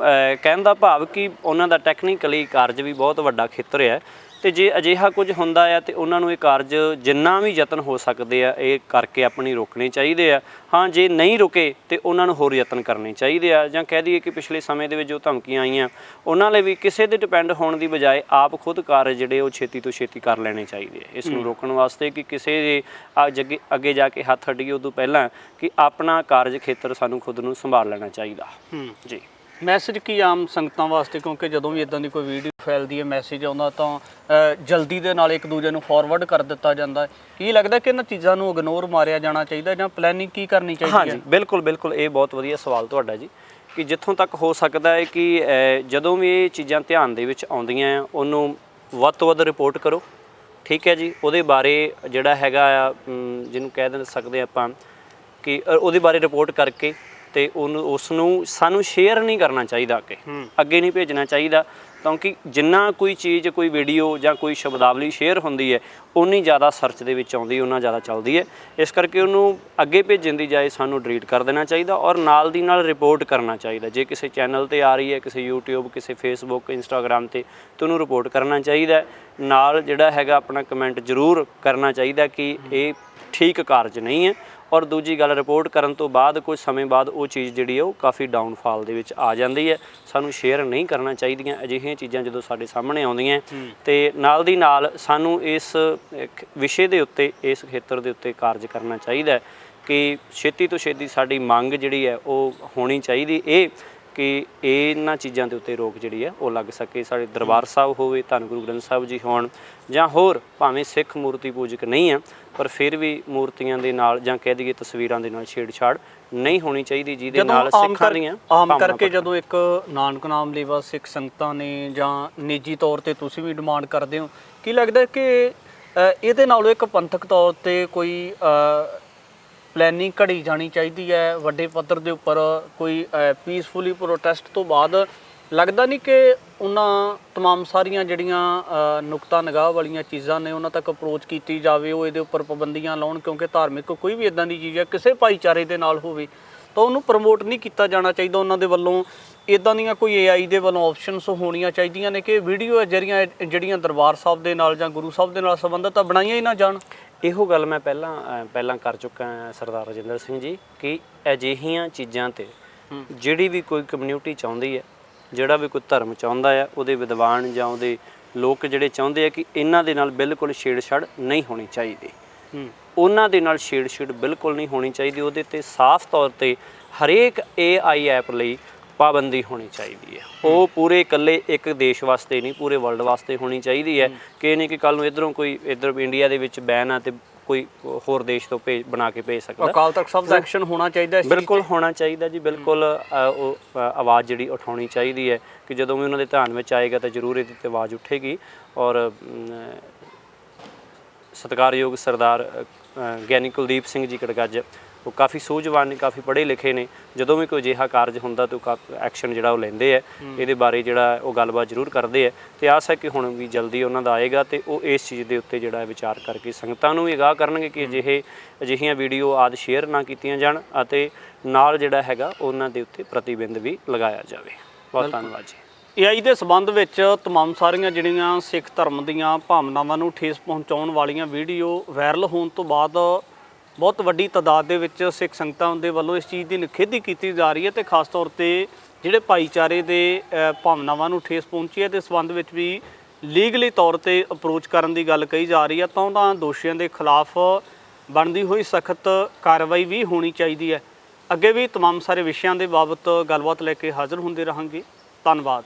ਕਹਿਣ ਦਾ ਭਾਵ ਕਿ ਉਹਨਾਂ ਦਾ ਟੈਕਨੀਕਲੀ ਕਾਰਜ ਵੀ ਬਹੁਤ ਵੱਡਾ ਖੇਤਰ ਹੈ, ਅਤੇ ਜੇ ਅਜਿਹਾ ਕੁਝ ਹੁੰਦਾ ਆ ਤੇ ਉਹਨਾਂ ਨੂੰ ਇਹ ਕਾਰਜ ਜਿੰਨਾ ਵੀ ਯਤਨ ਹੋ ਸਕਦੇ ਆ ਇਹ ਕਰਕੇ ਆਪਣੀ ਰੋਕਣੇ ਚਾਹੀਦੇ ਆ। ਹਾਂ, ਜੇ ਨਹੀਂ ਰੁਕੇ ਤੇ ਉਹਨਾਂ ਨੂੰ ਹੋਰ ਯਤਨ ਕਰਨੇ ਚਾਹੀਦੇ ਆ। ਜਾਂ ਕਹਿ ਦਈਏ ਕਿ ਪਿਛਲੇ ਸਮੇਂ ਦੇ ਵਿੱਚ ਜੋ ਧਮਕੀਆਂ ਆਈਆਂ ਉਹਨਾਂ ਲਈ ਵੀ ਕਿਸੇ ਦੇ ਡਿਪੈਂਡ ਹੋਣ ਦੀ ਬਜਾਏ ਆਪ ਖੁਦ ਕਾਰਜ ਜਿਹੜੇ ਉਹ ਛੇਤੀ ਤੋਂ ਛੇਤੀ ਕਰ ਲੈਣੇ ਚਾਹੀਦੇ ਆ ਇਸ ਨੂੰ ਰੋਕਣ ਵਾਸਤੇ, ਕਿ ਕਿਸੇ ਦੇ ਅੱਗੇ ਜਾ ਕੇ ਹੱਥ ਅੱਡੀਏ ਉਦੋਂ ਪਹਿਲਾਂ ਕਿ ਆਪਣਾ ਕਾਰਜ ਖੇਤਰ ਸਾਨੂੰ ਖੁਦ ਨੂੰ ਸੰਭਾਲ ਲੈਣਾ ਚਾਹੀਦਾ ਜੀ। ਮੈਸੇਜ ਕੀ ਆਮ ਸੰਗਤਾਂ ਵਾਸਤੇ, ਕਿਉਂਕਿ ਜਦੋਂ ਵੀ ਇਦਾਂ ਦੀ ਕੋਈ ਵੀਡੀਓ ਫੈਲਦੀ ਹੈ, ਮੈਸੇਜ ਆਉਂਦਾ ਤਾਂ ਜਲਦੀ ਦੇ ਨਾਲ ਇੱਕ ਦੂਜੇ ਨੂੰ ਫਾਰਵਰਡ ਕਰ ਦਿੱਤਾ ਜਾਂਦਾ ਹੈ। ਕੀ ਲੱਗਦਾ ਕਿ ਇਹਨਾਂ ਚੀਜ਼ਾਂ ਨੂੰ ਇਗਨੋਰ ਮਾਰਿਆ ਜਾਣਾ ਚਾਹੀਦਾ ਜਾਂ ਪਲੈਨਿੰਗ ਕੀ ਕਰਨੀ ਚਾਹੀਦੀ ਹੈ? ਹਾਂਜੀ, ਬਿਲਕੁਲ ਇਹ ਬਹੁਤ ਵਧੀਆ ਸਵਾਲ ਤੁਹਾਡਾ ਜੀ। ਕਿ ਜਿੱਥੋਂ ਤੱਕ ਹੋ ਸਕਦਾ ਹੈ ਕਿ ਜਦੋਂ ਵੀ ਇਹ ਚੀਜ਼ਾਂ ਧਿਆਨ ਦੇ ਵਿੱਚ ਆਉਂਦੀਆਂ ਉਹਨੂੰ ਵੱਧ ਤੋਂ ਵੱਧ ਰਿਪੋਰਟ ਕਰੋ। ਠੀਕ ਹੈ ਜੀ, ਉਹਦੇ ਬਾਰੇ ਜਿਹੜਾ ਹੈਗਾ ਆ ਜਿਹਨੂੰ ਕਹਿ ਸਕਦੇ ਆਪਾਂ ਕਿ ਉਹਦੇ ਬਾਰੇ ਰਿਪੋਰਟ ਕਰਕੇ ਤੇ ਉਸ ਨੂੰ ਸਾਨੂੰ ਸ਼ੇਅਰ ਨਹੀਂ ਕਰਨਾ ਚਾਹੀਦਾ, ਅੱਗੇ ਨਹੀਂ ਭੇਜਣਾ ਚਾਹੀਦਾ। ਕਿਉਂਕਿ ਜਿੰਨਾ ਕੋਈ ਚੀਜ਼, ਕੋਈ ਵੀਡੀਓ ਜਾਂ ਕੋਈ ਸ਼ਬਦਾਵਲੀ ਸ਼ੇਅਰ ਹੁੰਦੀ ਹੈ ਉਨੀ ਜ਼ਿਆਦਾ ਸਰਚ ਦੇ ਵਿੱਚ ਆਉਂਦੀ, ਉਹਨਾਂ ਜ਼ਿਆਦਾ ਚੱਲਦੀ ਹੈ। ਇਸ ਕਰਕੇ ਉਹਨੂੰ ਅੱਗੇ ਭੇਜਣ ਦੀ ਜਾਏ ਸਾਨੂੰ ਡਿਲੀਟ ਕਰ ਦੇਣਾ ਚਾਹੀਦਾ ਔਰ ਨਾਲ ਦੀ ਨਾਲ ਰਿਪੋਰਟ ਕਰਨਾ ਚਾਹੀਦਾ। ਜੇ ਕਿਸੇ ਚੈਨਲ 'ਤੇ ਆ ਰਹੀ ਹੈ, ਕਿਸੇ YouTube, ਕਿਸੇ Facebook, Instagram 'ਤੇ ਉਹਨੂੰ ਰਿਪੋਰਟ ਕਰਨਾ ਚਾਹੀਦਾ। ਨਾਲ ਜਿਹੜਾ ਹੈਗਾ ਆਪਣਾ ਕਮੈਂਟ ਜ਼ਰੂਰ ਕਰਨਾ ਚਾਹੀਦਾ ਕਿ ਇਹ ਠੀਕ ਕਾਰਜ ਨਹੀਂ ਹੈ। ਔਰ ਦੂਜੀ ਗੱਲ, ਰਿਪੋਰਟ ਕਰਨ ਤੋਂ ਬਾਅਦ ਕੁਝ ਸਮੇਂ ਬਾਅਦ ਉਹ ਚੀਜ਼ ਜਿਹੜੀ ਹੈ ਉਹ ਕਾਫੀ ਡਾਊਨਫਾਲ ਦੇ ਵਿੱਚ ਆ ਜਾਂਦੀ ਹੈ। ਸਾਨੂੰ ਸ਼ੇਅਰ ਨਹੀਂ ਕਰਨਾ ਚਾਹੀਦੀਆਂ ਅਜਿਹੀਆਂ ਚੀਜ਼ਾਂ ਜਦੋਂ ਸਾਡੇ ਸਾਹਮਣੇ ਆਉਂਦੀਆਂ। ਅਤੇ ਨਾਲ ਦੀ ਨਾਲ ਸਾਨੂੰ ਇਸ ਵਿਸ਼ੇ ਦੇ ਉੱਤੇ, ਇਸ ਖੇਤਰ ਦੇ ਉੱਤੇ ਕਾਰਜ ਕਰਨਾ ਚਾਹੀਦਾ ਕਿ ਛੇਤੀ ਤੋਂ ਛੇਤੀ ਸਾਡੀ ਮੰਗ ਜਿਹੜੀ ਹੈ ਉਹ ਹੋਣੀ ਚਾਹੀਦੀ ਇਹ ਕਿ ਇਹਨਾਂ ਚੀਜ਼ਾਂ ਦੇ ਉੱਤੇ ਰੋਕ ਜਿਹੜੀ ਹੈ ਉਹ ਲੱਗ ਸਕੇ। ਸਾਡੇ ਦਰਬਾਰ ਸਾਹਿਬ ਹੋਵੇ, ਧੰਨ ਗੁਰੂ ਗ੍ਰੰਥ ਸਾਹਿਬ ਜੀ ਹੋਣ ਜਾਂ ਹੋਰ ਭਾਵੇਂ ਸਿੱਖ ਮੂਰਤੀ ਪੂਜਕ ਨਹੀਂ ਆ, ਪਰ ਫਿਰ ਵੀ ਮੂਰਤੀਆਂ ਦੇ ਨਾਲ ਜਾਂ ਕਹਿ ਦਈਏ ਤਸਵੀਰਾਂ ਦੇ ਨਾਲ ਛੇੜਛਾੜ ਨਹੀਂ ਹੋਣੀ ਚਾਹੀਦੀ, ਜਿਹਦੇ ਨਾਲ ਸਿੱਖਾਂ ਦੀਆਂ ਆਮ ਕਰਕੇ ਜਦੋਂ ਇੱਕ ਨਾਨਕ ਨਾਮ ਲੇਵਾ ਸਿੱਖ ਸੰਗਤਾਂ ਨੇ ਜਾਂ ਨਿੱਜੀ ਤੌਰ ਤੇ ਤੁਸੀਂ ਵੀ ਡਿਮਾਂਡ ਕਰਦੇ ਹੋ, ਕੀ ਲੱਗਦਾ ਕਿ ਇਹਦੇ ਨਾਲੋਂ ਇੱਕ ਪੰਥਕ ਤੌਰ ਤੇ ਕੋਈ ਪਲੈਨਿੰਗ ਘੜੀ ਜਾਣੀ ਚਾਹੀਦੀ ਹੈ ਵੱਡੇ ਪੱਧਰ ਦੇ ਉੱਪਰ? ਕੋਈ ਪੀਸਫੁਲੀ ਪ੍ਰੋਟੈਸਟ ਤੋਂ ਬਾਅਦ ਲੱਗਦਾ ਨਹੀਂ ਕਿ ਉਹਨਾਂ ਤਮਾਮ ਸਾਰੀਆਂ ਜਿਹੜੀਆਂ ਨੁਕਤਾ ਨਿਗਾਹ ਵਾਲੀਆਂ ਚੀਜ਼ਾਂ ਨੇ ਉਹਨਾਂ ਤੱਕ ਅਪਰੋਚ ਕੀਤੀ ਜਾਵੇ, ਉਹ ਇਹਦੇ ਉੱਪਰ ਪਾਬੰਦੀਆਂ ਲਾਉਣ? ਕਿਉਂਕਿ ਧਾਰਮਿਕ ਕੋਈ ਵੀ ਇੱਦਾਂ ਦੀ ਚੀਜ਼ ਹੈ ਕਿਸੇ ਭਾਈਚਾਰੇ ਦੇ ਨਾਲ ਹੋਵੇ ਤਾਂ ਉਹਨੂੰ ਪ੍ਰਮੋਟ ਨਹੀਂ ਕੀਤਾ ਜਾਣਾ ਚਾਹੀਦਾ। ਉਹਨਾਂ ਦੇ ਵੱਲੋਂ ਇੱਦਾਂ ਦੀਆਂ ਕੋਈ AI ਦੇ ਵੱਲੋਂ ਆਪਸ਼ਨਸ ਹੋਣੀਆਂ ਚਾਹੀਦੀਆਂ ਨੇ ਕਿ ਵੀਡੀਓ ਜਿਹੜੀਆਂ ਦਰਬਾਰ ਸਾਹਿਬ ਦੇ ਨਾਲ ਜਾਂ ਗੁਰੂ ਸਾਹਿਬ ਦੇ ਨਾਲ ਸੰਬੰਧਿਤ ਆ ਬਣਾਈਆਂ ਹੀ ਨਾ ਜਾਣ। ਇਹੋ ਗੱਲ ਮੈਂ ਪਹਿਲਾਂ ਕਰ ਚੁੱਕਾ ਹਾਂ ਸਰਦਾਰ ਰਜਿੰਦਰ ਸਿੰਘ ਜੀ ਕਿ ਅਜਿਹੀਆਂ ਚੀਜ਼ਾਂ 'ਤੇ ਜਿਹੜੀ ਵੀ ਕੋਈ ਕਮਿਊਨਿਟੀ ਚਾਹੁੰਦੀ ਹੈ, ਜਿਹੜਾ ਵੀ ਕੋਈ ਧਰਮ ਚਾਹੁੰਦਾ ਆ, ਉਹਦੇ ਵਿਦਵਾਨ ਜਾਂ ਉਹਦੇ ਲੋਕ ਜਿਹੜੇ ਚਾਹੁੰਦੇ ਆ ਕਿ ਇਹਨਾਂ ਦੇ ਨਾਲ ਬਿਲਕੁਲ ਛੇੜਛਾੜ ਨਹੀਂ ਹੋਣੀ ਚਾਹੀਦੀ, ਉਹਨਾਂ ਦੇ ਨਾਲ ਛੇੜਛਾੜ ਬਿਲਕੁਲ ਨਹੀਂ ਹੋਣੀ ਚਾਹੀਦੀ। ਉਹਦੇ 'ਤੇ ਸਾਫ਼ ਤੌਰ 'ਤੇ ਹਰੇਕ AI ਐਪ ਲਈ ਪਾਬੰਦੀ ਹੋਣੀ ਚਾਹੀਦੀ ਹੈ। ਉਹ ਪੂਰੇ ਇਕੱਲੇ ਇੱਕ ਦੇਸ਼ ਵਾਸਤੇ ਨਹੀਂ, ਪੂਰੇ ਵਰਲਡ ਵਾਸਤੇ ਹੋਣੀ ਚਾਹੀਦੀ ਹੈ ਕਿ ਇਹ ਨਹੀਂ ਕਿ ਕੱਲ ਨੂੰ ਇੱਧਰੋਂ ਕੋਈ ਇੱਧਰ ਇੰਡੀਆ ਦੇ ਵਿੱਚ ਬੈਨ ਆ ਤੇ ਕੋਈ ਹੋਰ ਦੇਸ਼ ਤੋਂ ਬਣਾ ਕੇ ਭੇਜ ਸਕਦਾ। ਅਕਾਲ ਤਖਤ ਸਾਹਿਬ ਦਾ ਐਕਸ਼ਨ ਹੋਣਾ ਚਾਹੀਦਾ, ਬਿਲਕੁਲ ਹੋਣਾ ਚਾਹੀਦਾ ਜੀ, ਬਿਲਕੁਲ ਉਹ ਆਵਾਜ਼ ਜਿਹੜੀ ਉਠਾਉਣੀ ਚਾਹੀਦੀ ਹੈ ਕਿ ਜਦੋਂ ਵੀ ਉਹਨਾਂ ਦੇ ਧਿਆਨ ਵਿੱਚ ਆਏਗਾ ਤਾਂ ਜ਼ਰੂਰ ਇਹਦੀ 'ਤੇ ਆਵਾਜ਼ ਉੱਠੇਗੀ। ਔਰ ਸਤਿਕਾਰਯੋਗ ਸਰਦਾਰ ਗਿਆਨੀ ਕੁਲਦੀਪ ਸਿੰਘ ਜੀ ਕੜਗੱਜ, ਉਹ ਕਾਫੀ ਸੂਝਵਾਨ ਨੇ, ਕਾਫੀ ਪੜ੍ਹੇ ਲਿਖੇ ਨੇ। ਜਦੋਂ ਵੀ ਕੋਈ ਅਜਿਹਾ ਕਾਰਜ ਹੁੰਦਾ ਤਾਂ ਉਹ ਐਕਸ਼ਨ ਜਿਹੜਾ ਉਹ ਲੈਂਦੇ ਹੈ, ਇਹਦੇ ਬਾਰੇ ਜਿਹੜਾ ਉਹ ਗੱਲਬਾਤ ਜ਼ਰੂਰ ਕਰਦੇ ਹੈ। ਅਤੇ ਆਸ ਹੈ ਕਿ ਹੁਣ ਵੀ ਜਲਦੀ ਉਹਨਾਂ ਦਾ ਆਏਗਾ ਅਤੇ ਉਹ ਇਸ ਚੀਜ਼ ਦੇ ਉੱਤੇ ਜਿਹੜਾ ਵਿਚਾਰ ਕਰਕੇ ਸੰਗਤਾਂ ਨੂੰ ਵੀ ਅਗਾਹ ਕਰਨਗੇ ਕਿ ਅਜਿਹੀਆਂ ਵੀਡੀਓ ਆਦਿ ਸ਼ੇਅਰ ਨਾ ਕੀਤੀਆਂ ਜਾਣ ਅਤੇ ਨਾਲ ਜਿਹੜਾ ਹੈਗਾ ਉਹਨਾਂ ਦੇ ਉੱਤੇ ਪ੍ਰਤੀਬਿੰਬ ਵੀ ਲਗਾਇਆ ਜਾਵੇ। ਬਹੁਤ ਧੰਨਵਾਦ ਜੀ। AI ਦੇ ਸੰਬੰਧ ਵਿੱਚ ਤਮਾਮ ਸਾਰੀਆਂ ਜਿਹੜੀਆਂ ਸਿੱਖ ਧਰਮ ਦੀਆਂ ਭਾਵਨਾਵਾਂ ਨੂੰ ਠੇਸ ਪਹੁੰਚਾਉਣ ਵਾਲੀਆਂ ਵੀਡੀਓ ਵਾਇਰਲ ਹੋਣ ਤੋਂ ਬਾਅਦ ਬਹੁਤ ਵੱਡੀ ਤਾਦਾਦ ਦੇ ਵਿੱਚ ਸਿੱਖ ਸੰਗਤਾਂ ਦੇ ਵੱਲੋਂ ਇਸ ਚੀਜ਼ ਦੀ ਨਿਖੇਧੀ ਕੀਤੀ ਜਾ ਰਹੀ ਹੈ ਅਤੇ ਖਾਸ ਤੌਰ 'ਤੇ ਜਿਹੜੇ ਭਾਈਚਾਰੇ ਦੇ ਭਾਵਨਾਵਾਂ ਨੂੰ ਠੇਸ ਪਹੁੰਚੀ ਹੈ ਤੇ ਸੰਬੰਧ ਵਿੱਚ ਵੀ ਲੀਗਲੀ ਤੌਰ 'ਤੇ ਅਪਰੋਚ ਕਰਨ ਦੀ ਗੱਲ ਕਹੀ ਜਾ ਰਹੀ ਹੈ, ਤਾਂ ਉਹਨਾਂ ਦੋਸ਼ੀਆਂ ਦੇ ਖਿਲਾਫ ਬਣਦੀ ਹੋਈ ਸਖਤ ਕਾਰਵਾਈ ਵੀ ਹੋਣੀ ਚਾਹੀਦੀ ਹੈ। ਅੱਗੇ ਵੀ ਤਮਾਮ ਸਾਰੇ ਵਿਸ਼ਿਆਂ ਦੇ ਬਾਬਤ ਗੱਲਬਾਤ ਲੈ ਕੇ ਹਾਜ਼ਰ ਹੁੰਦੇ ਰਹਾਂਗੇ। ਧੰਨਵਾਦ।